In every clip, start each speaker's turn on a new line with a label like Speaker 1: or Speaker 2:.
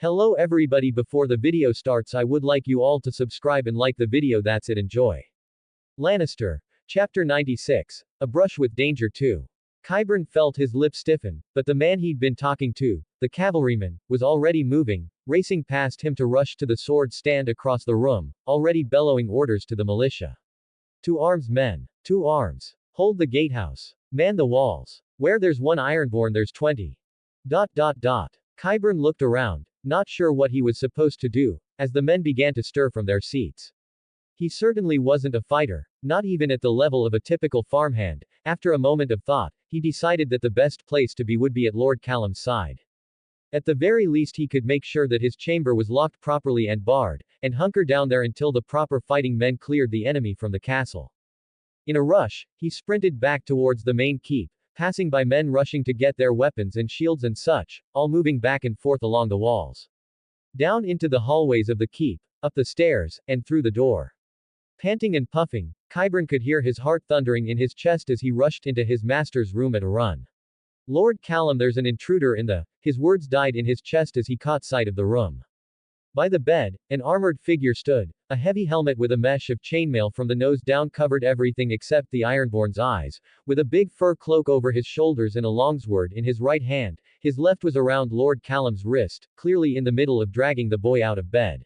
Speaker 1: Hello everybody, before the video starts I would like you all to subscribe and like the video. That's it, enjoy. Lannister. Chapter 96. A Brush with Danger 2. Qyburn felt his lips stiffen, but the man he'd been talking to, the cavalryman, was already moving, racing past him to rush to the sword stand across the room, already bellowing orders to the militia. To arms, men. To arms. Hold the gatehouse. Man the walls. Where there's one ironborn there's 20. Qyburn looked around, not sure what he was supposed to do, as the men began to stir from their seats. He certainly wasn't a fighter, not even at the level of a typical farmhand. After a moment of thought, he decided that the best place to be would be at Lord Callum's side. At the very least he could make sure that his chamber was locked properly and barred, and hunker down there until the proper fighting men cleared the enemy from the castle. In a rush, he sprinted back towards the main keep, passing by men rushing to get their weapons and shields and such, all moving back and forth along the walls. Down into the hallways of the keep, up the stairs, and through the door. Panting and puffing, Qyburn could hear his heart thundering in his chest as he rushed into his master's room at a run. Lord Callum, there's an intruder in the... His words died in his chest as he caught sight of the room. By the bed, an armored figure stood. A heavy helmet with a mesh of chainmail from the nose down covered everything except the Ironborn's eyes, with a big fur cloak over his shoulders and a longsword in his right hand. His left was around Lord Callum's wrist, clearly in the middle of dragging the boy out of bed.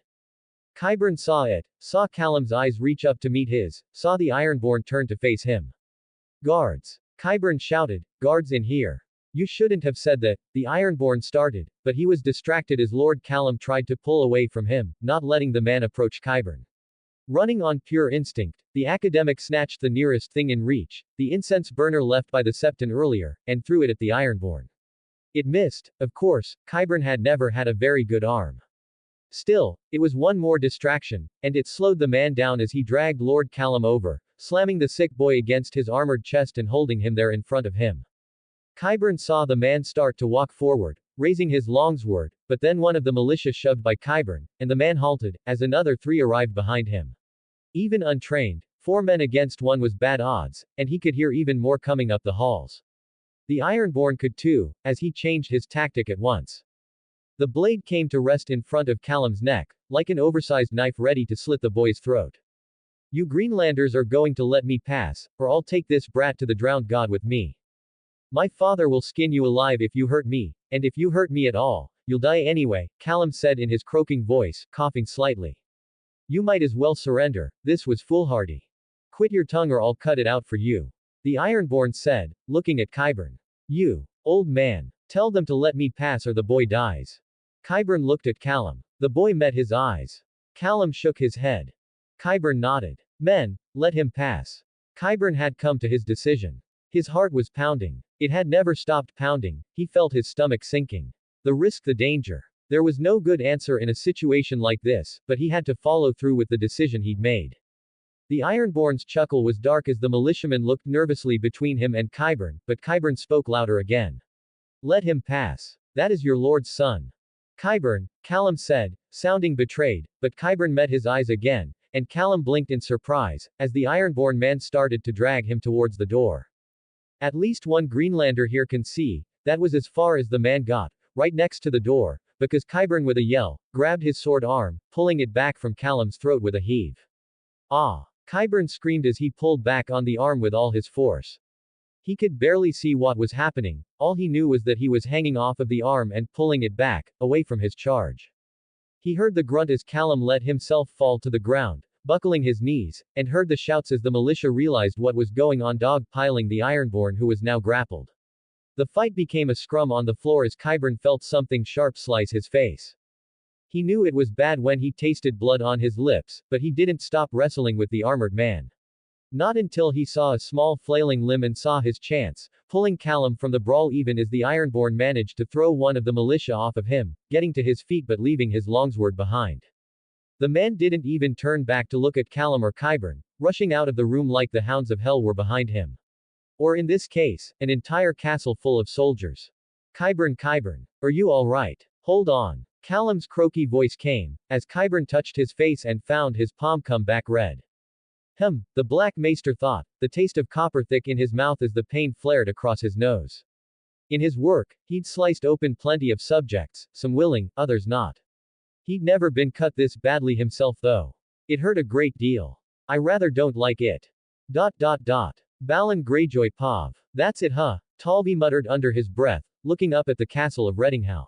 Speaker 1: Qyburn saw it, saw Callum's eyes reach up to meet his, saw the Ironborn turn to face him. Guards. Qyburn shouted, guards in here. You shouldn't have said that. The Ironborn started, but he was distracted as Lord Callum tried to pull away from him, not letting the man approach Qyburn. Running on pure instinct, the academic snatched the nearest thing in reach, the incense burner left by the Septon earlier, and threw it at the Ironborn. It missed. Of course, Qyburn had never had a very good arm. Still, it was one more distraction, and it slowed the man down as he dragged Lord Callum over, slamming the sick boy against his armored chest and holding him there in front of him. Qyburn saw the man start to walk forward, raising his longsword, but then one of the militia shoved by Qyburn, and the man halted, as another 3 arrived behind him. Even untrained, 4 men against 1 was bad odds, and he could hear even more coming up the halls. The Ironborn could too, as he changed his tactic at once. The blade came to rest in front of Callum's neck, like an oversized knife ready to slit the boy's throat. You Greenlanders are going to let me pass, or I'll take this brat to the drowned god with me. My father will skin you alive if you hurt me, and if you hurt me at all, you'll die anyway, Callum said in his croaking voice, coughing slightly. You might as well surrender. This was foolhardy. Quit your tongue or I'll cut it out for you. The Ironborn said, looking at Qyburn. You, old man, tell them to let me pass or the boy dies. Qyburn looked at Callum. The boy met his eyes. Callum shook his head. Qyburn nodded. Men, let him pass. Qyburn had come to his decision. His heart was pounding. It had never stopped pounding. He felt his stomach sinking. The risk, the danger. There was no good answer in a situation like this, but he had to follow through with the decision he'd made. The Ironborn's chuckle was dark as the militiaman looked nervously between him and Qyburn, but Qyburn spoke louder again. Let him pass. That is your lord's son. Qyburn, Callum said, sounding betrayed, but Qyburn met his eyes again, and Callum blinked in surprise, as the Ironborn man started to drag him towards the door. At least one Greenlander here can see. That was as far as the man got, right next to the door, because Qyburn with a yell, grabbed his sword arm, pulling it back from Callum's throat with a heave. Ah! Qyburn screamed as he pulled back on the arm with all his force. He could barely see what was happening, all he knew was that he was hanging off of the arm and pulling it back, away from his charge. He heard the grunt as Callum let himself fall to the ground, buckling his knees, and heard the shouts as the militia realized what was going on, dog-piling the Ironborn who was now grappled. The fight became a scrum on the floor as Qyburn felt something sharp slice his face. He knew it was bad when he tasted blood on his lips, but he didn't stop wrestling with the armored man. Not until he saw a small flailing limb and saw his chance, pulling Callum from the brawl even as the Ironborn managed to throw one of the militia off of him, getting to his feet but leaving his longsword behind. The man didn't even turn back to look at Callum or Qyburn, rushing out of the room like the hounds of hell were behind him. Or in this case, an entire castle full of soldiers. Qyburn, are you alright? Hold on. Callum's croaky voice came, as Qyburn touched his face and found his palm come back red. The Black Maester thought, the taste of copper thick in his mouth as the pain flared across his nose. In his work, he'd sliced open plenty of subjects, some willing, others not. He'd never been cut this badly himself though. It hurt a great deal. I rather don't like it. Balin Greyjoy Pav. That's it huh? Talby muttered under his breath, looking up at the castle of Reddinghall.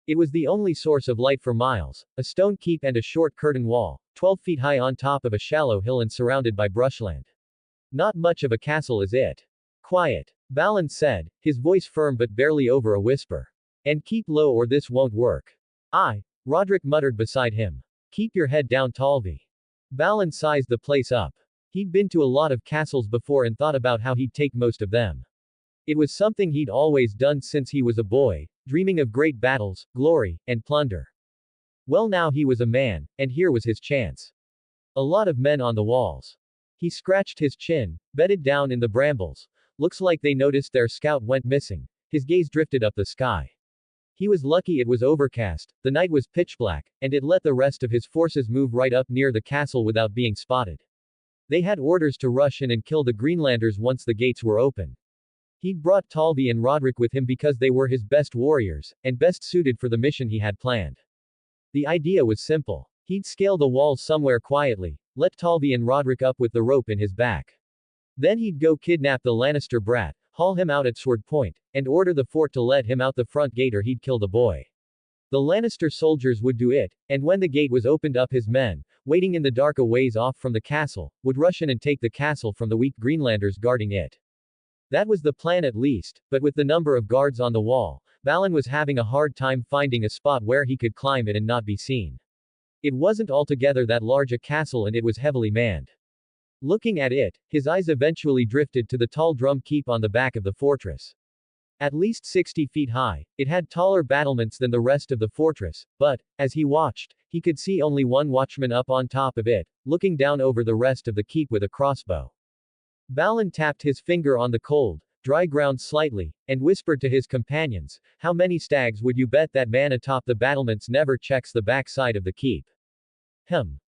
Speaker 1: It was the only source of light for miles, a stone keep and a short curtain wall, 12 feet high on top of a shallow hill and surrounded by brushland. Not much of a castle is it. Quiet. Balin said, his voice firm but barely over a whisper. And keep low or this won't work. Aye, Roderick muttered beside him. Keep your head down Talby. Balin sized the place up. He'd been to a lot of castles before and thought about how he'd take most of them. It was something he'd always done since he was a boy, dreaming of great battles, glory, and plunder. Well now he was a man, and here was his chance. A lot of men on the walls. He scratched his chin, bedded down in the brambles. Looks like they noticed their scout went missing. His gaze drifted up the sky. He was lucky it was overcast, the night was pitch black, and it let the rest of his forces move right up near the castle without being spotted. They had orders to rush in and kill the Greenlanders once the gates were open. He'd brought Talby and Roderick with him because they were his best warriors, and best suited for the mission he had planned. The idea was simple. He'd scale the walls somewhere quietly, let Talby and Roderick up with the rope in his back. Then he'd go kidnap the Lannister brat, haul him out at sword point, and order the fort to let him out the front gate or he'd kill the boy. The Lannister soldiers would do it, and when the gate was opened up his men, waiting in the dark a ways off from the castle, would rush in and take the castle from the weak Greenlanders guarding it. That was the plan at least, but with the number of guards on the wall, Balin was having a hard time finding a spot where he could climb it and not be seen. It wasn't altogether that large a castle and it was heavily manned. Looking at it, his eyes eventually drifted to the tall drum keep on the back of the fortress. At least 60 feet high, it had taller battlements than the rest of the fortress, but, as he watched, he could see only one watchman up on top of it, looking down over the rest of the keep with a crossbow. Balin tapped his finger on the cold, dry ground slightly, and whispered to his companions, how many stags would you bet that man atop the battlements never checks the back side of the keep?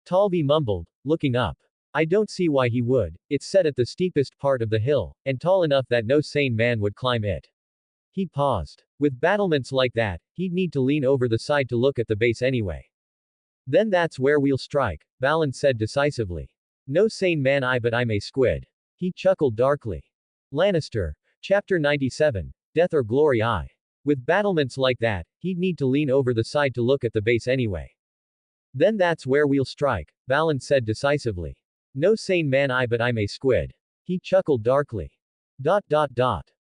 Speaker 1: Talby mumbled, looking up. I don't see why he would, it's set at the steepest part of the hill, and tall enough that no sane man would climb it. He paused. With battlements like that, he'd need to lean over the side to look at the base anyway. Then that's where we'll strike, Balin said decisively. No sane man but I'm a squid. He chuckled darkly. Lannister. Chapter 97. Death or Glory I. With battlements like that, he'd need to lean over the side to look at the base anyway. Then that's where we'll strike, Balin said decisively. No sane man but I'm a squid. He chuckled darkly.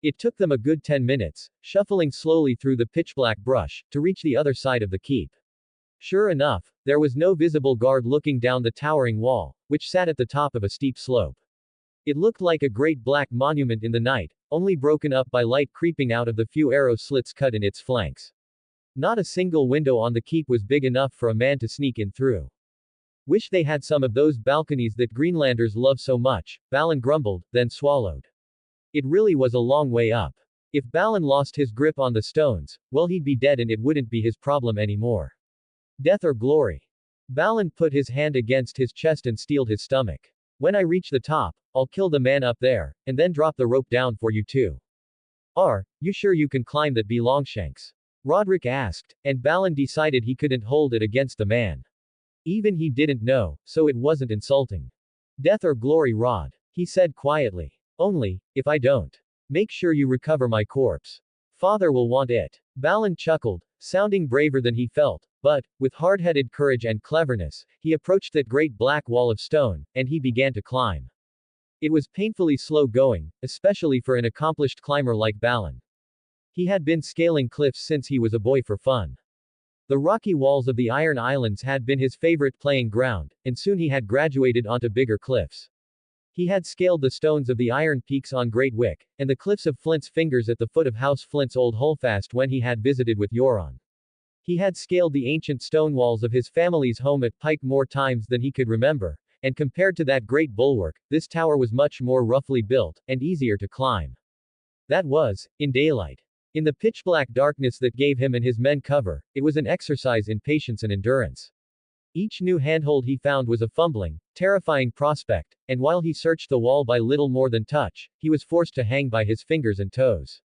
Speaker 1: It took them a good 10 minutes, shuffling slowly through the pitch-black brush, to reach the other side of the keep. Sure enough, there was no visible guard looking down the towering wall, which sat at the top of a steep slope. It looked like a great black monument in the night, only broken up by light creeping out of the few arrow slits cut in its flanks. Not a single window on the keep was big enough for a man to sneak in through. Wish they had some of those balconies that Greenlanders love so much, Balin grumbled, then swallowed. It really was a long way up. If Balin lost his grip on the stones, well he'd be dead and it wouldn't be his problem anymore. Death or glory? Balin put his hand against his chest and steeled his stomach. When I reach the top, I'll kill the man up there, and then drop the rope down for you too. Are you sure you can climb that Longshanks? Roderick asked, and Balin decided he couldn't hold it against the man. Even he didn't know, so it wasn't insulting. Death or glory Rod, he said quietly. Only, if I don't. Make sure you recover my corpse. Father will want it. Balin chuckled, sounding braver than he felt, but, with hard-headed courage and cleverness, he approached that great black wall of stone, and he began to climb. It was painfully slow going, especially for an accomplished climber like Balin. He had been scaling cliffs since he was a boy for fun. The rocky walls of the Iron Islands had been his favorite playing ground, and soon he had graduated onto bigger cliffs. He had scaled the stones of the Iron Peaks on Great Wick, and the cliffs of Flint's Fingers at the foot of House Flint's old holdfast when he had visited with Euron. He had scaled the ancient stone walls of his family's home at Pike more times than he could remember, and compared to that great bulwark, this tower was much more roughly built, and easier to climb. That was, in daylight. In the pitch-black darkness that gave him and his men cover, it was an exercise in patience and endurance. Each new handhold he found was a fumbling, terrifying prospect, and while he searched the wall by little more than touch, he was forced to hang by his fingers and toes.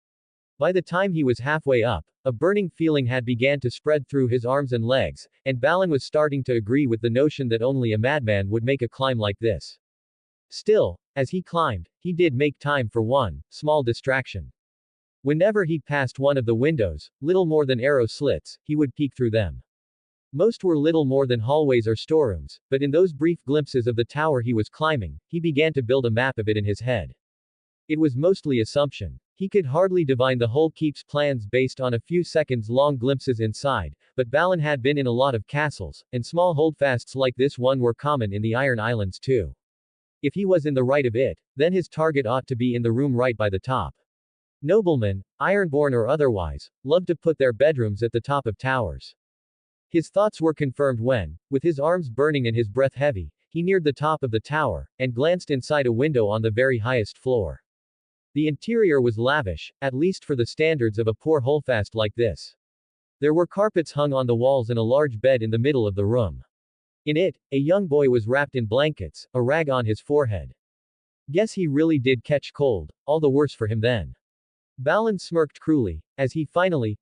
Speaker 1: By the time he was halfway up, a burning feeling had began to spread through his arms and legs, and Balin was starting to agree with the notion that only a madman would make a climb like this. Still, as he climbed, he did make time for one small distraction. Whenever he passed one of the windows, little more than arrow slits, he would peek through them. Most were little more than hallways or storerooms, but in those brief glimpses of the tower he was climbing, he began to build a map of it in his head. It was mostly assumption. He could hardly divine the whole keep's plans based on a few seconds-long glimpses inside, but Balin had been in a lot of castles, and small holdfasts like this one were common in the Iron Islands too. If he was in the right of it, then his target ought to be in the room right by the top. Noblemen, Ironborn or otherwise, loved to put their bedrooms at the top of towers. His thoughts were confirmed when, with his arms burning and his breath heavy, he neared the top of the tower, and glanced inside a window on the very highest floor. The interior was lavish, at least for the standards of a poor holdfast like this. There were carpets hung on the walls and a large bed in the middle of the room. In it, a young boy was wrapped in blankets, a rag on his forehead. Guess he really did catch cold, all the worse for him then. Balin smirked cruelly, as he finally,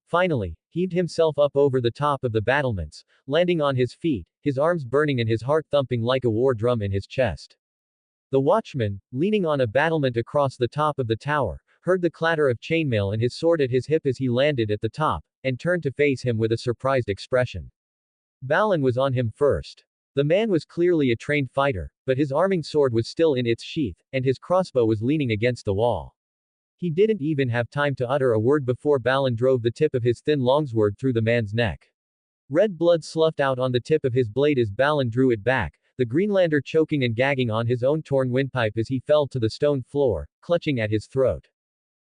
Speaker 1: heaved himself up over the top of the battlements, landing on his feet, his arms burning and his heart thumping like a war drum in his chest. The watchman, leaning on a battlement across the top of the tower, heard the clatter of chainmail and his sword at his hip as he landed at the top, and turned to face him with a surprised expression. Balin was on him first. The man was clearly a trained fighter, but his arming sword was still in its sheath, and his crossbow was leaning against the wall. He didn't even have time to utter a word before Balin drove the tip of his thin longsword through the man's neck. Red blood sloughed out on the tip of his blade as Balin drew it back, the Greenlander choking and gagging on his own torn windpipe as he fell to the stone floor, clutching at his throat.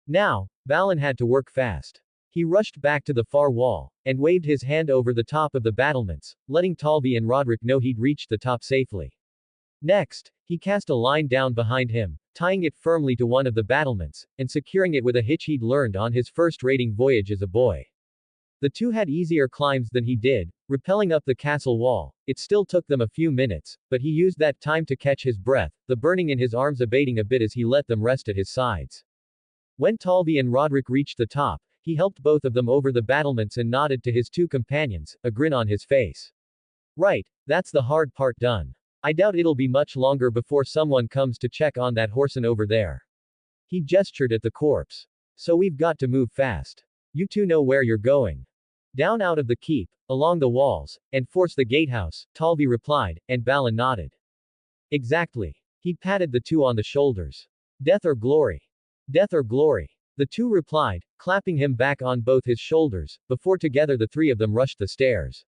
Speaker 1: Now, Balin had to work fast. He rushed back to the far wall, and waved his hand over the top of the battlements, letting Tywin and Roderick know he'd reached the top safely. Next, he cast a line down behind him, tying it firmly to one of the battlements, and securing it with a hitch he'd learned on his first raiding voyage as a boy. The two had easier climbs than he did, rappelling up the castle wall. It still took them a few minutes, but he used that time to catch his breath, the burning in his arms abating a bit as he let them rest at his sides. When Tywin and Roderick reached the top, he helped both of them over the battlements and nodded to his two companions, a grin on his face. Right, that's the hard part done. I doubt it'll be much longer before someone comes to check on that horseman over there. He gestured at the corpse. So we've got to move fast. You two know where you're going. Down out of the keep, along the walls, and force the gatehouse, Tywin replied, and Balin nodded. Exactly. He patted the two on the shoulders. Death or glory? Death or glory? The two replied, clapping him back on both his shoulders, before together the three of them rushed the stairs.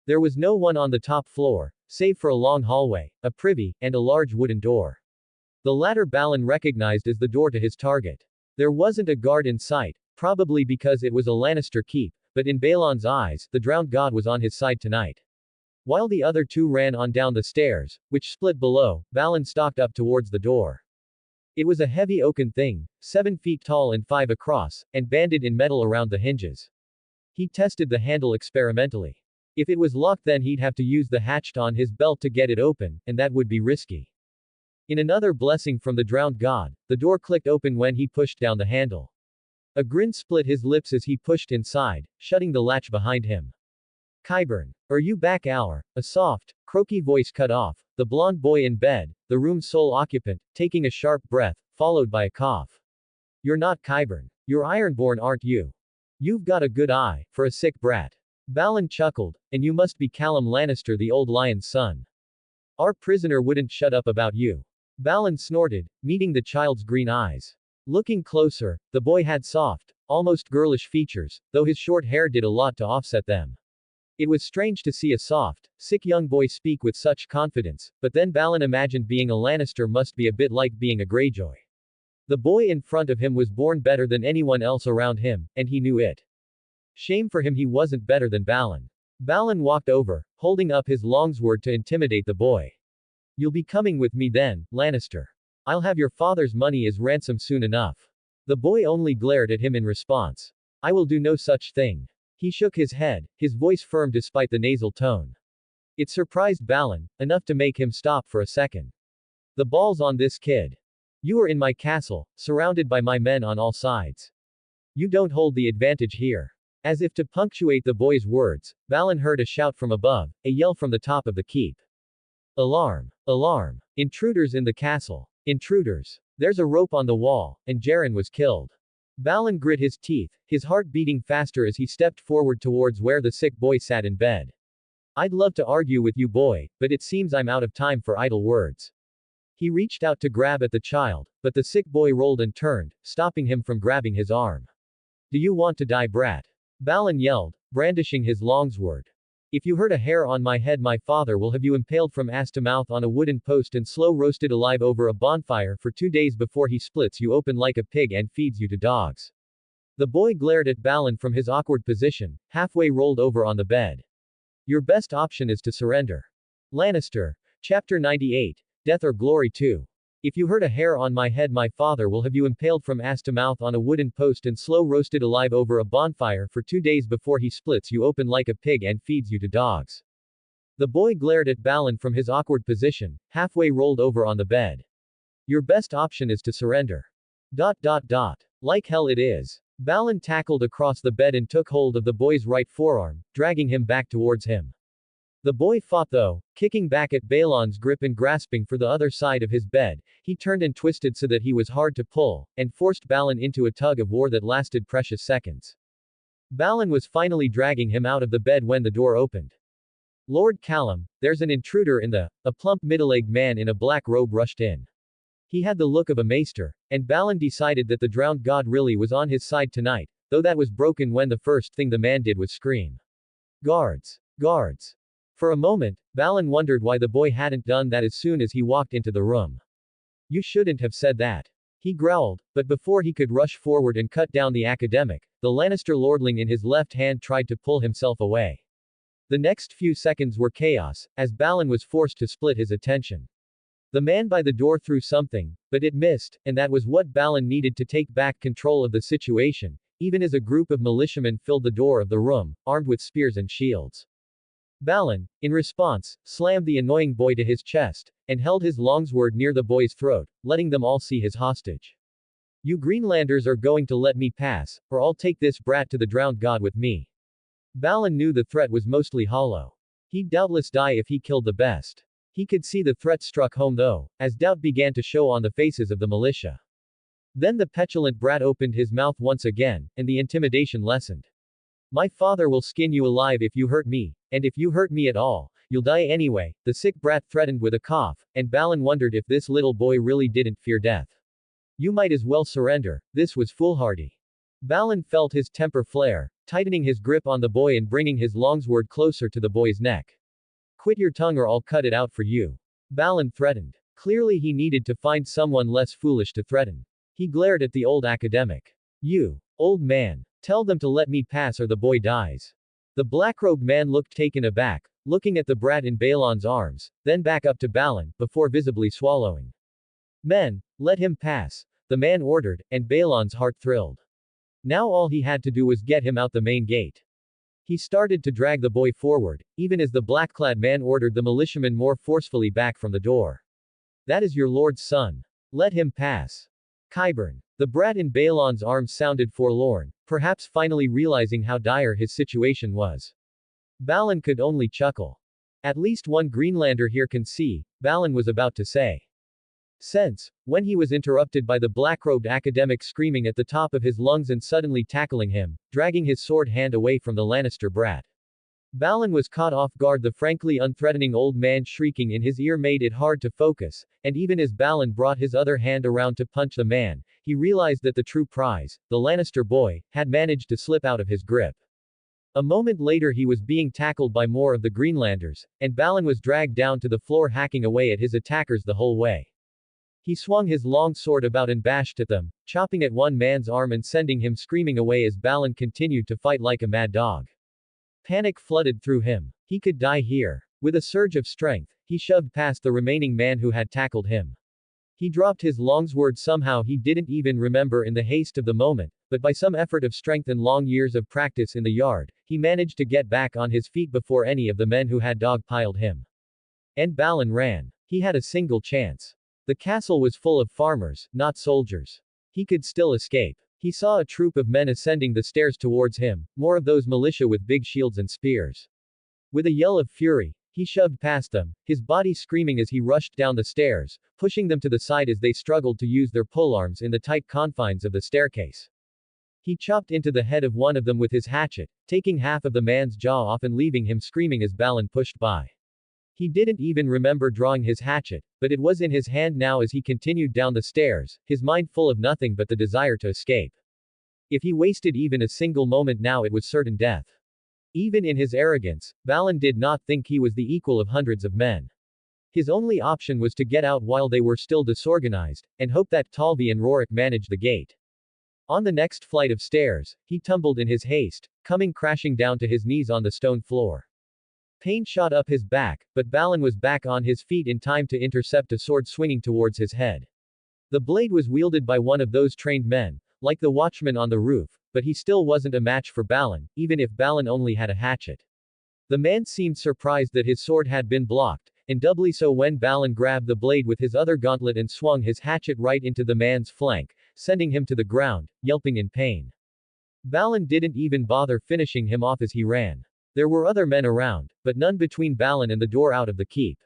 Speaker 1: There was no one on the top floor, save for a long hallway, a privy, and a large wooden door. The latter Balin recognized as the door to his target. There wasn't a guard in sight, probably because it was a Lannister keep, but in Balon's eyes, the drowned god was on his side tonight. While the other two ran on down the stairs, which split below, Balin stalked up towards the door. It was a heavy oaken thing, 7 feet tall and 5 across, and banded in metal around the hinges. He tested the handle experimentally. If it was locked, then he'd have to use the hatchet on his belt to get it open, and that would be risky. In another blessing from the drowned god, the door clicked open when he pushed down the handle. A grin split his lips as he pushed inside, shutting the latch behind him. Qyburn. Are you back? A soft, croaky voice cut off, the blond boy in bed, the room's sole occupant, taking a sharp breath, followed by a cough. You're not Qyburn. You're Ironborn, aren't you? You've got a good eye, for a sick brat. Balin chuckled, and you must be Callum Lannister, the old lion's son. Our prisoner wouldn't shut up about you. Balin snorted, meeting the child's green eyes. Looking closer, the boy had soft, almost girlish features, though his short hair did a lot to offset them. It was strange to see a soft, sick young boy speak with such confidence, but then Balin imagined being a Lannister must be a bit like being a Greyjoy. The boy in front of him was born better than anyone else around him, and he knew it. Shame for him he wasn't better than Balin. Balin walked over, holding up his longsword to intimidate the boy. You'll be coming with me then, Lannister. I'll have your father's money as ransom soon enough. The boy only glared at him in response. I will do no such thing. He shook his head, his voice firm despite the nasal tone. It surprised Balin, enough to make him stop for a second. The balls on this kid. You are in my castle, surrounded by my men on all sides. You don't hold the advantage here. As if to punctuate the boy's words, Balin heard a shout from above, a yell from the top of the keep. Alarm! Alarm! Intruders in the castle. Intruders! There's a rope on the wall, and Jaren was killed. Balin grit his teeth, his heart beating faster as he stepped forward towards where the sick boy sat in bed. I'd love to argue with you, boy, but it seems I'm out of time for idle words. He reached out to grab at the child, but the sick boy rolled and turned, stopping him from grabbing his arm. Do you want to die, brat? Balin yelled, brandishing his longsword. If you hurt a hair on my head, my father will have you impaled from ass to mouth on a wooden post and slow roasted alive over a bonfire for 2 days before he splits you open like a pig and feeds you to dogs. The boy glared at Balin from his awkward position, halfway rolled over on the bed. Your best option is to surrender. Lannister. Chapter 98. Death or Glory 2. If you hurt a hair on my head, my father will have you impaled from ass to mouth on a wooden post and slow roasted alive over a bonfire for 2 days before he splits you open like a pig and feeds you to dogs. The boy glared at Balin from his awkward position, halfway rolled over on the bed. Your best option is to surrender. ... Like hell it is. Balin tackled across the bed and took hold of the boy's right forearm, dragging him back towards him. The boy fought though, kicking back at Balon's grip and grasping for the other side of his bed. He turned and twisted so that he was hard to pull, and forced Balin into a tug of war that lasted precious seconds. Balin was finally dragging him out of the bed when the door opened. Lord Callum, there's an intruder in the... A plump middle-aged man in a black robe rushed in. He had the look of a maester, and Balin decided that the drowned god really was on his side tonight, though that was broken when the first thing the man did was scream. Guards! Guards! For a moment, Balin wondered why the boy hadn't done that as soon as he walked into the room. You shouldn't have said that. He growled, but before he could rush forward and cut down the academic, the Lannister lordling in his left hand tried to pull himself away. The next few seconds were chaos, as Balin was forced to split his attention. The man by the door threw something, but it missed, and that was what Balin needed to take back control of the situation, even as a group of militiamen filled the door of the room, armed with spears and shields. Balin, in response, slammed the annoying boy to his chest, and held his longsword near the boy's throat, letting them all see his hostage. You Greenlanders are going to let me pass, or I'll take this brat to the drowned god with me. Balin knew the threat was mostly hollow. He'd doubtless die if he killed the best. He could see the threat struck home though, as doubt began to show on the faces of the militia. Then the petulant brat opened his mouth once again, and the intimidation lessened. My father will skin you alive if you hurt me, and if you hurt me at all, you'll die anyway, the sick brat threatened with a cough, and Balin wondered if this little boy really didn't fear death. You might as well surrender, this was foolhardy. Balin felt his temper flare, tightening his grip on the boy and bringing his longsword closer to the boy's neck. Quit your tongue or I'll cut it out for you. Balin threatened. Clearly he needed to find someone less foolish to threaten. He glared at the old academic. You, old man, tell them to let me pass or the boy dies. The black-robed man looked taken aback, looking at the brat in Balon's arms, then back up to Balin, before visibly swallowing. Men, let him pass, the man ordered, and Balon's heart thrilled. Now all he had to do was get him out the main gate. He started to drag the boy forward, even as the black-clad man ordered the militiamen more forcefully back from the door. That is your lord's son. Let him pass. Qyburn. The brat in Balon's arms sounded forlorn, perhaps finally realizing how dire his situation was. Balin could only chuckle. At least one Greenlander here can see, Balin was about to say. Sense, when he was interrupted by the black-robed academic screaming at the top of his lungs and suddenly tackling him, dragging his sword hand away from the Lannister brat. Balin was caught off guard. The frankly unthreatening old man shrieking in his ear made it hard to focus, and even as Balin brought his other hand around to punch the man, he realized that the true prize, the Lannister boy, had managed to slip out of his grip. A moment later he was being tackled by more of the Greenlanders, and Balin was dragged down to the floor hacking away at his attackers the whole way. He swung his long sword about and bashed at them, chopping at one man's arm and sending him screaming away as Balin continued to fight like a mad dog. Panic flooded through him. He could die here. With a surge of strength, he shoved past the remaining man who had tackled him. He dropped his longsword somehow he didn't even remember in the haste of the moment, but by some effort of strength and long years of practice in the yard, he managed to get back on his feet before any of the men who had dog-piled him. And Balin ran. He had a single chance. The castle was full of farmers, not soldiers. He could still escape. He saw a troop of men ascending the stairs towards him, more of those militia with big shields and spears. With a yell of fury, he shoved past them, his body screaming as he rushed down the stairs, pushing them to the side as they struggled to use their polearms in the tight confines of the staircase. He chopped into the head of one of them with his hatchet, taking half of the man's jaw off and leaving him screaming as Balin pushed by. He didn't even remember drawing his hatchet, but it was in his hand now as he continued down the stairs, his mind full of nothing but the desire to escape. If he wasted even a single moment now, it was certain death. Even in his arrogance, Balin did not think he was the equal of hundreds of men. His only option was to get out while they were still disorganized, and hope that Tywin and Rorik managed the gate. On the next flight of stairs, he tumbled in his haste, coming crashing down to his knees on the stone floor. Pain shot up his back, but Balin was back on his feet in time to intercept a sword swinging towards his head. The blade was wielded by one of those trained men, like the watchman on the roof, but he still wasn't a match for Balin, even if Balin only had a hatchet. The man seemed surprised that his sword had been blocked, and doubly so when Balin grabbed the blade with his other gauntlet and swung his hatchet right into the man's flank, sending him to the ground, yelping in pain. Balin didn't even bother finishing him off as he ran. There were other men around, but none between Balin and the door out of the keep.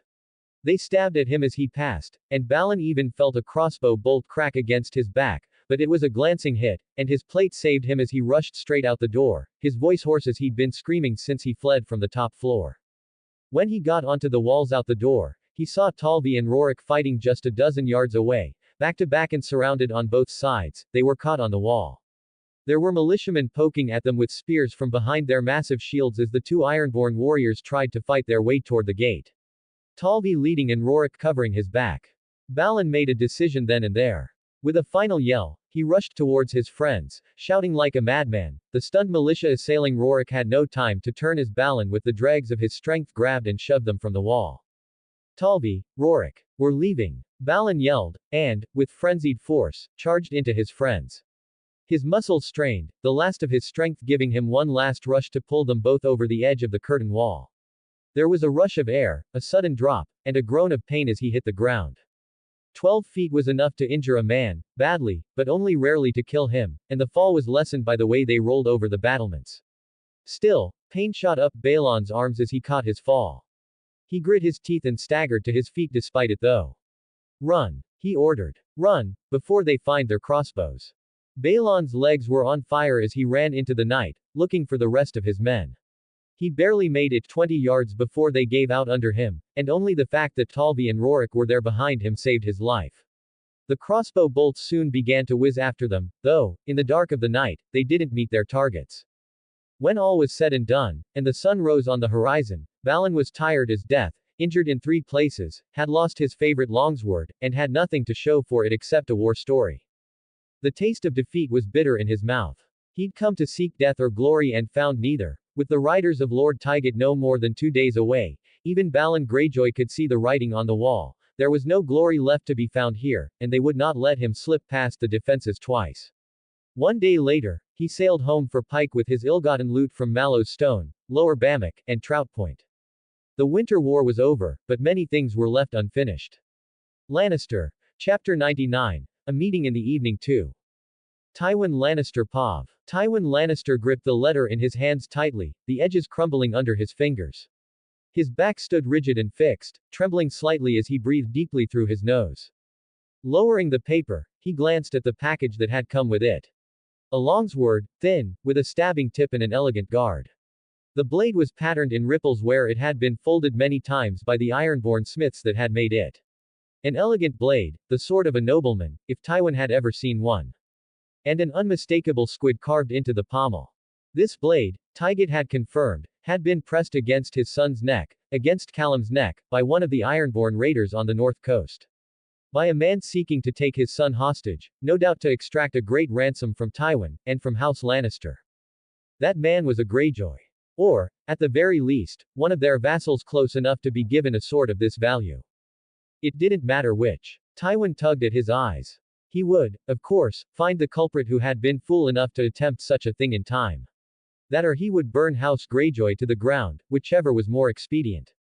Speaker 1: They stabbed at him as he passed, and Balin even felt a crossbow bolt crack against his back, but it was a glancing hit, and his plate saved him as he rushed straight out the door, his voice hoarse as he'd been screaming since he fled from the top floor. When he got onto the walls out the door, he saw Tywin and Rorik fighting just a dozen yards away, back to back and surrounded on both sides. They were caught on the wall. There were militiamen poking at them with spears from behind their massive shields as the two Ironborn warriors tried to fight their way toward the gate. Tywin leading and Rorik covering his back. Balin made a decision then and there. With a final yell, he rushed towards his friends, shouting like a madman. The stunned militia assailing Rorik had no time to turn as Balin with the dregs of his strength grabbed and shoved them from the wall. Tywin, Rorik, we're leaving, Balin yelled, and, with frenzied force, charged into his friends. His muscles strained, the last of his strength giving him one last rush to pull them both over the edge of the curtain wall. There was a rush of air, a sudden drop, and a groan of pain as he hit the ground. 12 feet was enough to injure a man, badly, but only rarely to kill him, and the fall was lessened by the way they rolled over the battlements. Still, pain shot up Balin's arms as he caught his fall. He grit his teeth and staggered to his feet despite it though. Run, he ordered. Run, before they find their crossbows. Balin's legs were on fire as he ran into the night, looking for the rest of his men. He barely made it 20 yards before they gave out under him, and only the fact that Tywin and Rorik were there behind him saved his life. The crossbow bolts soon began to whiz after them, though, in the dark of the night, they didn't meet their targets. When all was said and done, and the sun rose on the horizon, Balin was tired as death, injured in 3 places, had lost his favorite longsword, and had nothing to show for it except a war story. The taste of defeat was bitter in his mouth. He'd come to seek death or glory and found neither. With the riders of Lord Tywin no more than 2 days away, even Balin Greyjoy could see the writing on the wall. There was no glory left to be found here, and they would not let him slip past the defenses twice. 1 day later, he sailed home for Pike with his ill-gotten loot from Mallow's Stone, Lower Bammock, and Trout Point. The winter war was over, but many things were left unfinished. Lannister. Chapter 99. A meeting in the evening too. Tywin Lannister Pav. Tywin Lannister gripped the letter in his hands tightly, the edges crumbling under his fingers. His back stood rigid and fixed, trembling slightly as he breathed deeply through his nose. Lowering the paper, he glanced at the package that had come with it. A longsword, thin, with a stabbing tip and an elegant guard. The blade was patterned in ripples where it had been folded many times by the Ironborn smiths that had made it. An elegant blade, the sword of a nobleman, if Tywin had ever seen one. And an unmistakable squid carved into the pommel. This blade, Tywin had confirmed, had been pressed against his son's neck, against Callum's neck, by one of the Ironborn raiders on the north coast. By a man seeking to take his son hostage, no doubt to extract a great ransom from Tywin, and from House Lannister. That man was a Greyjoy. Or, at the very least, one of their vassals close enough to be given a sword of this value. It didn't matter which. Tywin tugged at his eyes. He would, of course, find the culprit who had been fool enough to attempt such a thing in time. That or he would burn House Greyjoy to the ground, whichever was more expedient.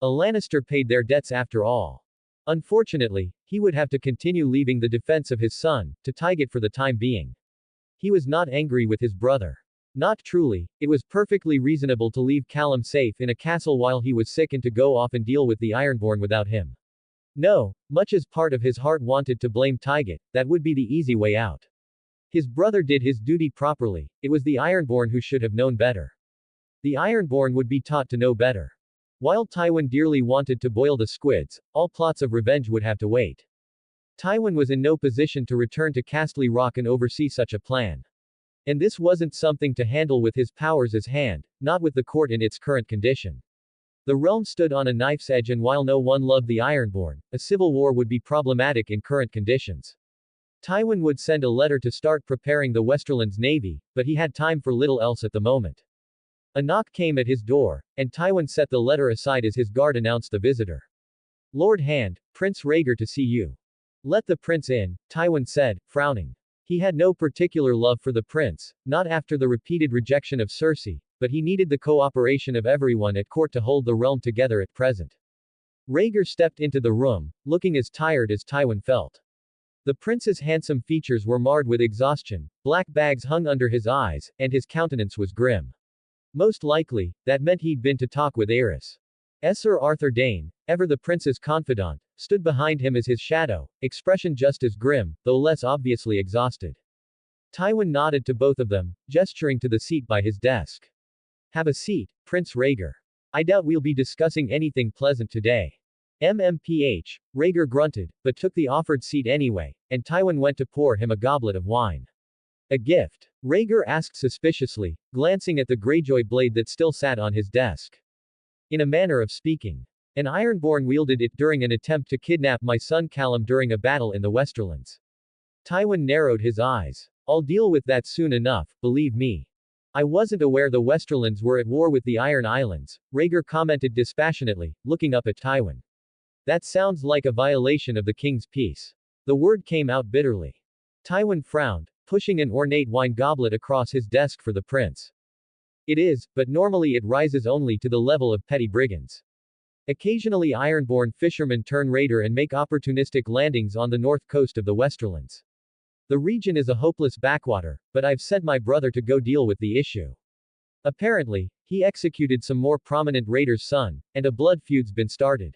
Speaker 1: A Lannister paid their debts after all. Unfortunately, he would have to continue leaving the defense of his son, to Tywin for the time being. He was not angry with his brother. Not truly. It was perfectly reasonable to leave Callum safe in a castle while he was sick and to go off and deal with the Ironborn without him. No, much as part of his heart wanted to blame Tygot, that would be the easy way out. His brother did his duty properly, it was the Ironborn who should have known better. The Ironborn would be taught to know better. While Tywin dearly wanted to boil the squids, all plots of revenge would have to wait. Tywin was in no position to return to Castle Rock and oversee such a plan. And this wasn't something to handle with his powers as hand, not with the court in its current condition. The realm stood on a knife's edge, and while no one loved the Ironborn, a civil war would be problematic in current conditions. Tywin would send a letter to start preparing the Westerland's navy, but he had time for little else at the moment. A knock came at his door, and Tywin set the letter aside as his guard announced the visitor. Lord Hand, Prince Rhaegar to see you. Let the prince in, Tywin said, frowning. He had no particular love for the prince, not after the repeated rejection of Cersei, but he needed the cooperation of everyone at court to hold the realm together at present. Rhaegar stepped into the room, looking as tired as Tywin felt. The prince's handsome features were marred with exhaustion, black bags hung under his eyes, and his countenance was grim. Most likely, that meant he'd been to talk with Aerys. Sir Arthur Dayne, ever the prince's confidant, stood behind him as his shadow, expression just as grim, though less obviously exhausted. Tywin nodded to both of them, gesturing to the seat by his desk. Have a seat, Prince Rhaegar. I doubt we'll be discussing anything pleasant today. MMPH, Rhaegar grunted, but took the offered seat anyway, and Tywin went to pour him a goblet of wine. A gift? Rhaegar asked suspiciously, glancing at the Greyjoy blade that still sat on his desk. In a manner of speaking. An Ironborn wielded it during an attempt to kidnap my son Callum during a battle in the Westerlands. Tywin narrowed his eyes. I'll deal with that soon enough, believe me. I wasn't aware the Westerlands were at war with the Iron Islands, Rhaegar commented dispassionately, looking up at Tywin. That sounds like a violation of the king's peace. The word came out bitterly. Tywin frowned, pushing an ornate wine goblet across his desk for the prince. It is, but normally it rises only to the level of petty brigands. Occasionally Ironborn fishermen turn raider and make opportunistic landings on the north coast of the Westerlands. The region is a hopeless backwater, but I've sent my brother to go deal with the issue. Apparently, he executed some more prominent raider's son, and a blood feud's been started.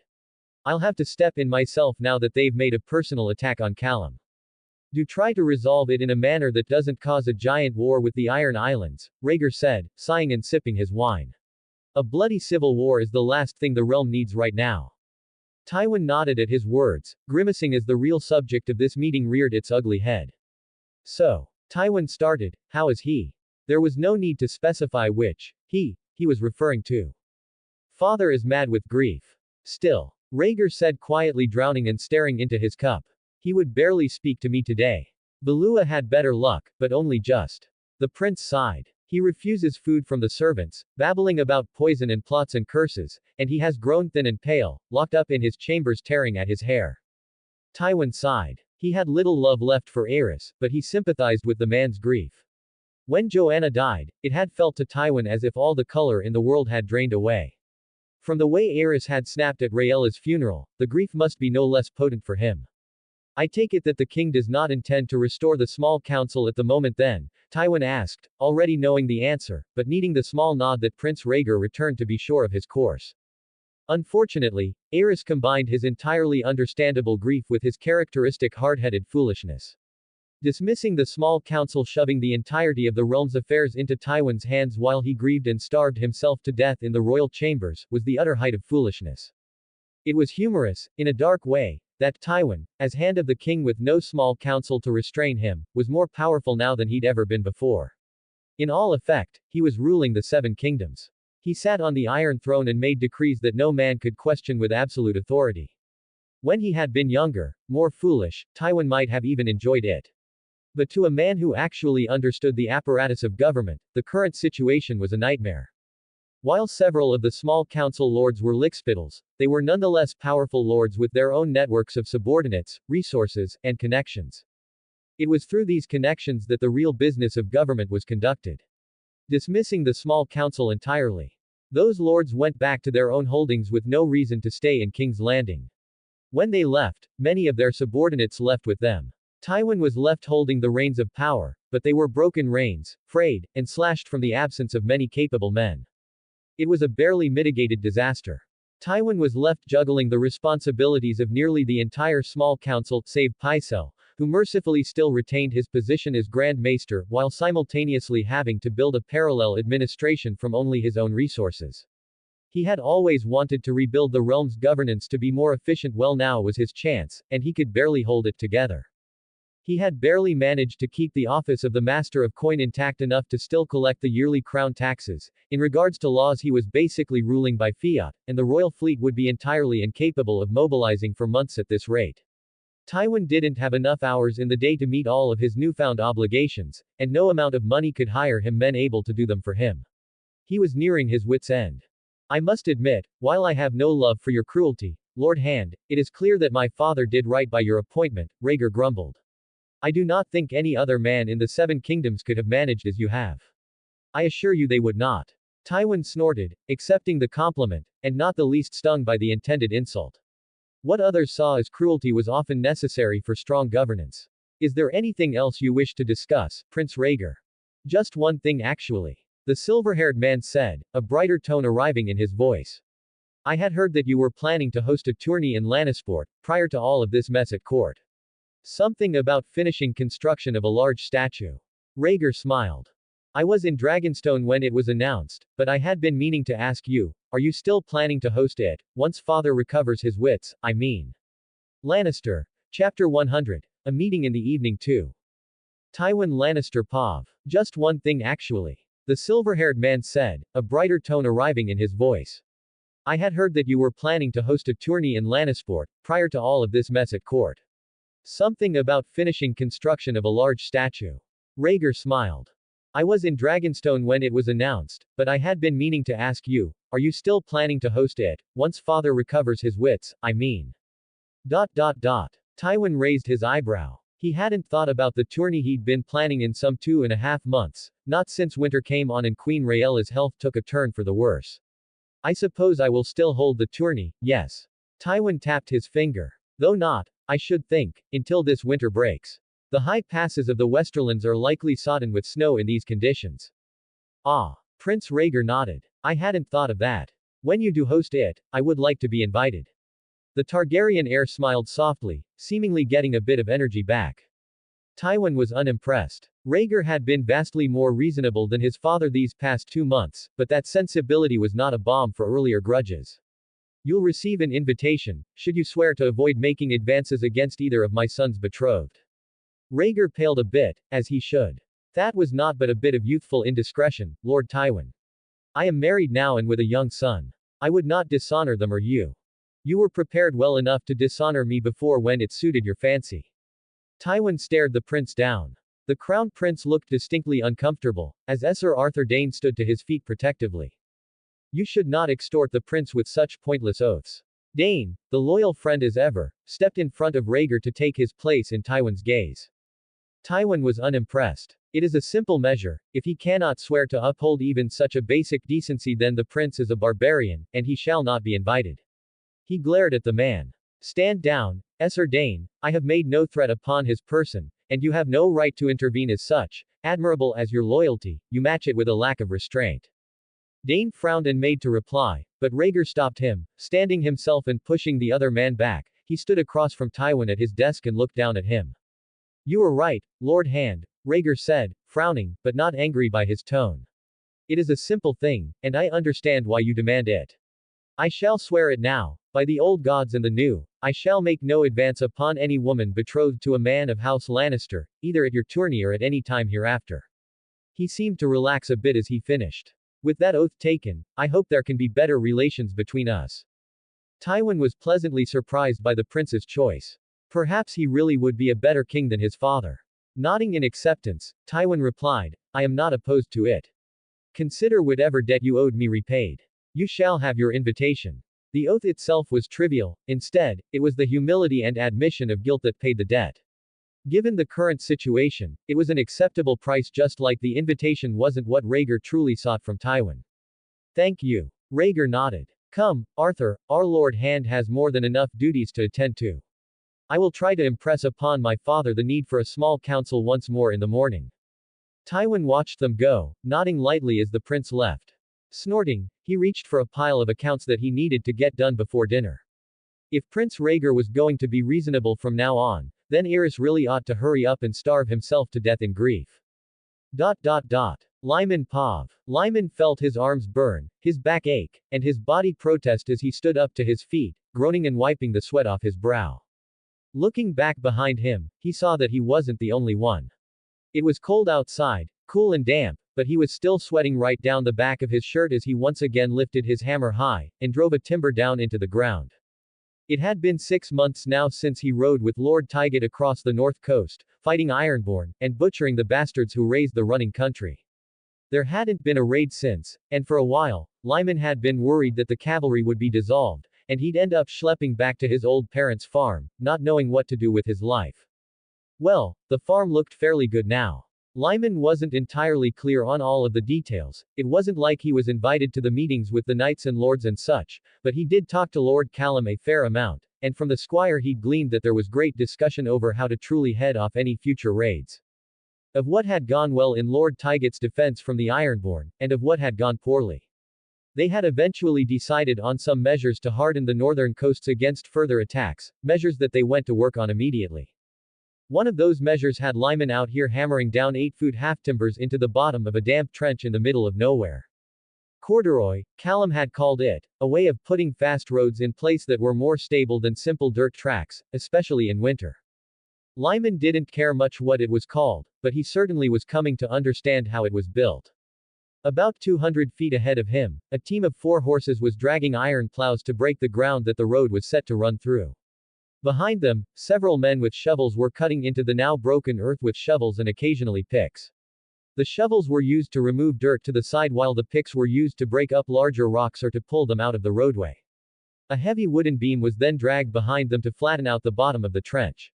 Speaker 1: I'll have to step in myself now that they've made a personal attack on Callum. Do try to resolve it in a manner that doesn't cause a giant war with the Iron Islands, Rhaegar said, sighing and sipping his wine. A bloody civil war is the last thing the realm needs right now. Tywin nodded at his words, grimacing as the real subject of this meeting reared its ugly head. So, Tywin started, how is he? There was no need to specify which he was referring to. Father is mad with grief. Still, Rhaegar said quietly, drowning and staring into his cup. He would barely speak to me today. Belua had better luck, but only just. The prince sighed. He refuses food from the servants, babbling about poison and plots and curses, and he has grown thin and pale, locked up in his chambers tearing at his hair. Tywin sighed. He had little love left for Aerys, but he sympathized with the man's grief. When Joanna died, it had felt to Tywin as if all the color in the world had drained away. From the way Aerys had snapped at Rhaella's funeral, the grief must be no less potent for him. I take it that the king does not intend to restore the small council at the moment then, Tywin asked, already knowing the answer, but needing the small nod that Prince Rhaegar returned to be sure of his course. Unfortunately, Aerys combined his entirely understandable grief with his characteristic hard-headed foolishness. Dismissing the small council, shoving the entirety of the realm's affairs into Tywin's hands while he grieved and starved himself to death in the royal chambers, was the utter height of foolishness. It was humorous, in a dark way, that Tywin, as hand of the king with no small council to restrain him, was more powerful now than he'd ever been before. In all effect, he was ruling the Seven Kingdoms. He sat on the Iron Throne and made decrees that no man could question with absolute authority. When he had been younger, more foolish, Tywin might have even enjoyed it. But to a man who actually understood the apparatus of government, the current situation was a nightmare. While several of the small council lords were lickspittles, they were nonetheless powerful lords with their own networks of subordinates, resources, and connections. It was through these connections that the real business of government was conducted. Dismissing the small council entirely, those lords went back to their own holdings with no reason to stay in King's Landing. When they left, many of their subordinates left with them. Tywin was left holding the reins of power, but they were broken reins, frayed, and slashed from the absence of many capable men. It was a barely mitigated disaster. Tywin was left juggling the responsibilities of nearly the entire small council, save Pycelle, who mercifully still retained his position as Grand Maester, while simultaneously having to build a parallel administration from only his own resources. He had always wanted to rebuild the realm's governance to be more efficient. Well, now was his chance, and he could barely hold it together. He had barely managed to keep the office of the Master of Coin intact enough to still collect the yearly crown taxes. In regards to laws, he was basically ruling by fiat, and the royal fleet would be entirely incapable of mobilizing for months at this rate. Tywin didn't have enough hours in the day to meet all of his newfound obligations, and no amount of money could hire him men able to do them for him. He was nearing his wits' end. I must admit, while I have no love for your cruelty, Lord Hand, it is clear that my father did right by your appointment, Rhaegar grumbled. I do not think any other man in the Seven Kingdoms could have managed as you have. I assure you they would not. Tywin snorted, accepting the compliment, and not the least stung by the intended insult. What others saw as cruelty was often necessary for strong governance. Is there anything else you wish to discuss, Prince Rhaegar? Just one thing actually. The silver-haired man said, a brighter tone arriving in his voice. I had heard that you were planning to host a tourney in Lannister, prior to all of this mess at court. Something about finishing construction of a large statue. Rhaegar smiled. I was in Dragonstone when it was announced, but I had been meaning to ask you, are you still planning to host it, once father recovers his wits, I mean? Lannister. Chapter 100. A meeting in the evening too. Tywin Lannister Pav. Just one thing actually. The silver-haired man said, a brighter tone arriving in his voice. I had heard that you were planning to host a tourney in Lannister, prior to all of this mess at court. Something about finishing construction of a large statue. Rhaegar smiled. I was in Dragonstone when it was announced, but I had been meaning to ask you, are you still planning to host it, once father recovers his wits, I mean? Tywin raised his eyebrow. He hadn't thought about the tourney he'd been planning in some 2.5 months, not since winter came on and Queen Rhaella's health took a turn for the worse. I suppose I will still hold the tourney, yes. Tywin tapped his finger. Though not, I should think, until this winter breaks. The high passes of the Westerlands are likely sodden with snow in these conditions. Ah. Prince Rhaegar nodded. I hadn't thought of that. When you do host it, I would like to be invited. The Targaryen heir smiled softly, seemingly getting a bit of energy back. Tywin was unimpressed. Rhaegar had been vastly more reasonable than his father these past 2 months, but that sensibility was not a balm for earlier grudges. You'll receive an invitation, should you swear to avoid making advances against either of my sons betrothed. Rhaegar paled a bit, as he should. That was not but a bit of youthful indiscretion, Lord Tywin. I am married now and with a young son. I would not dishonor them or you. You were prepared well enough to dishonor me before when it suited your fancy. Tywin stared the prince down. The crown prince looked distinctly uncomfortable, as Sir Arthur Dayne stood to his feet protectively. You should not extort the prince with such pointless oaths. Dayne, the loyal friend as ever, stepped in front of Rhaegar to take his place in Tywin's gaze. Tywin was unimpressed. It is a simple measure. If he cannot swear to uphold even such a basic decency, then the prince is a barbarian, and he shall not be invited. He glared at the man. Stand down, Sir Dayne, I have made no threat upon his person, and you have no right to intervene as such. Admirable as your loyalty, you match it with a lack of restraint. Dayne frowned and made to reply, but Rhaegar stopped him, standing himself and pushing the other man back. He stood across from Tywin at his desk and looked down at him. You are right, Lord Hand, Rhaegar said, frowning, but not angry by his tone. It is a simple thing, and I understand why you demand it. I shall swear it now, by the old gods and the new, I shall make no advance upon any woman betrothed to a man of House Lannister, either at your tourney or at any time hereafter. He seemed to relax a bit as he finished. With that oath taken, I hope there can be better relations between us. Tywin was pleasantly surprised by the prince's choice. Perhaps he really would be a better king than his father. Nodding in acceptance, Tywin replied, I am not opposed to it. Consider whatever debt you owed me repaid. You shall have your invitation. The oath itself was trivial, instead, it was the humility and admission of guilt that paid the debt. Given the current situation, it was an acceptable price, just like the invitation wasn't what Rhaegar truly sought from Tywin. Thank you. Rhaegar nodded. Come, Arthur, our Lord Hand has more than enough duties to attend to. I will try to impress upon my father the need for a small council once more in the morning. Tywin watched them go, nodding lightly as the prince left. Snorting, he reached for a pile of accounts that he needed to get done before dinner. If Prince Rhaegar was going to be reasonable from now on, then Aerys really ought to hurry up and starve himself to death in grief. Lyman Pav. Lyman felt his arms burn, his back ache, and his body protest as he stood up to his feet, groaning and wiping the sweat off his brow. Looking back behind him, he saw that he wasn't the only one. It was cold outside, cool and damp, but he was still sweating right down the back of his shirt as he once again lifted his hammer high, and drove a timber down into the ground. It had been 6 months now since he rode with Lord Tywin across the north coast, fighting Ironborn, and butchering the bastards who raised the running country. There hadn't been a raid since, and for a while, Lyman had been worried that the cavalry would be dissolved, and he'd end up schlepping back to his old parents' farm, not knowing what to do with his life. Well, the farm looked fairly good now. Lyman wasn't entirely clear on all of the details. It wasn't like he was invited to the meetings with the knights and lords and such, but he did talk to Lord Callum a fair amount, and from the squire he'd gleaned that there was great discussion over how to truly head off any future raids. Of what had gone well in Lord Tywin's defense from the Ironborn, and of what had gone poorly. They had eventually decided on some measures to harden the northern coasts against further attacks, measures that they went to work on immediately. One of those measures had Lyman out here hammering down 8-foot half-timbers into the bottom of a damp trench in the middle of nowhere. Corduroy, Callum had called it, a way of putting fast roads in place that were more stable than simple dirt tracks, especially in winter. Lyman didn't care much what it was called, but he certainly was coming to understand how it was built. About 200 feet ahead of him, a team of 4 horses was dragging iron plows to break the ground that the road was set to run through. Behind them, several men with shovels were cutting into the now broken earth with shovels and occasionally picks. The shovels were used to remove dirt to the side while the picks were used to break up larger rocks or to pull them out of the roadway. A heavy wooden beam was then dragged behind them to flatten out the bottom of the trench.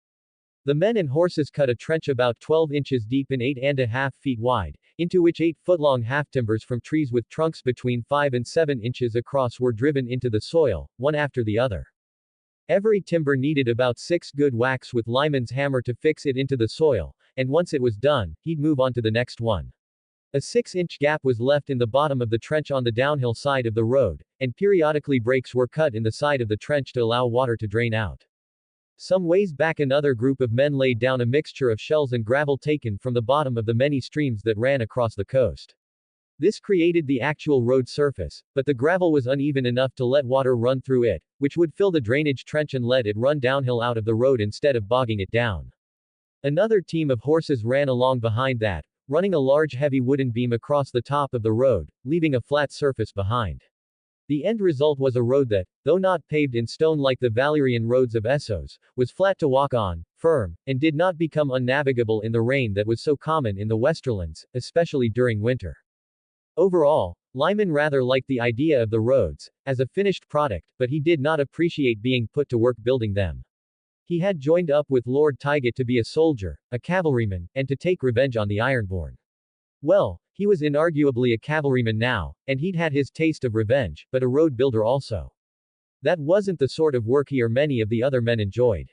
Speaker 1: The men and horses cut a trench about 12 inches deep and 8.5 feet wide, into which 8-foot-long half-timbers from trees with trunks between 5 and 7 inches across were driven into the soil, one after the other. Every timber needed about 6 good whacks with Lyman's hammer to fix it into the soil, and once it was done, he'd move on to the next one. A 6-inch gap was left in the bottom of the trench on the downhill side of the road, and periodically breaks were cut in the side of the trench to allow water to drain out. Some ways back another group of men laid down a mixture of shells and gravel taken from the bottom of the many streams that ran across the coast. This created the actual road surface, but the gravel was uneven enough to let water run through it, which would fill the drainage trench and let it run downhill out of the road instead of bogging it down. Another team of horses ran along behind that, running a large heavy wooden beam across the top of the road, leaving a flat surface behind. The end result was a road that, though not paved in stone like the Valyrian roads of Essos, was flat to walk on, firm, and did not become unnavigable in the rain that was so common in the Westerlands, especially during winter. Overall, Lyman rather liked the idea of the roads, as a finished product, but he did not appreciate being put to work building them. He had joined up with Lord Tywin to be a soldier, a cavalryman, and to take revenge on the Ironborn. Well, he was inarguably a cavalryman now, and he'd had his taste of revenge, but a road builder also. That wasn't the sort of work he or many of the other men enjoyed.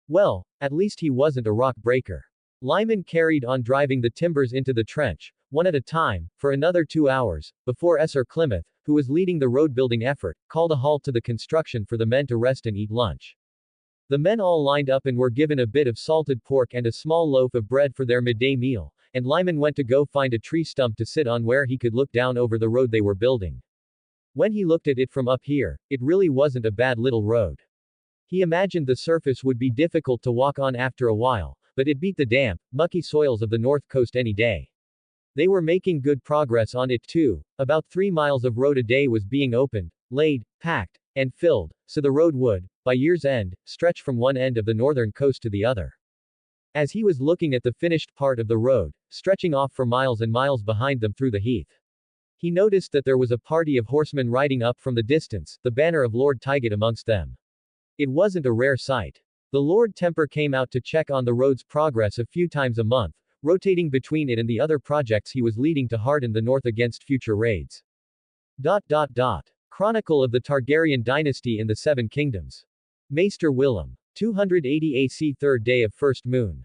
Speaker 1: Well, at least he wasn't a rock breaker. Lyman carried on driving the timbers into the trench, one at a time, for another 2 hours, before Sir Plymouth, who was leading the road-building effort, called a halt to the construction for the men to rest and eat lunch. The men all lined up and were given a bit of salted pork and a small loaf of bread for their midday meal, and Lyman went to go find a tree stump to sit on where he could look down over the road they were building. When he looked at it from up here, it really wasn't a bad little road. He imagined the surface would be difficult to walk on after a while, but it beat the damp, mucky soils of the north coast any day. They were making good progress on it too. About 3 miles of road a day was being opened, laid, packed, and filled, so the road would, by year's end, stretch from one end of the northern coast to the other. As he was looking at the finished part of the road, stretching off for miles and miles behind them through the heath, he noticed that there was a party of horsemen riding up from the distance, the banner of Lord Tywin amongst them. It wasn't a rare sight. The Lord Temper came out to check on the road's progress a few times a month, rotating between it and the other projects he was leading to harden the north against future raids. Chronicle of the Targaryen dynasty in the Seven Kingdoms. Maester Willem. 280 AC 3rd day of first moon.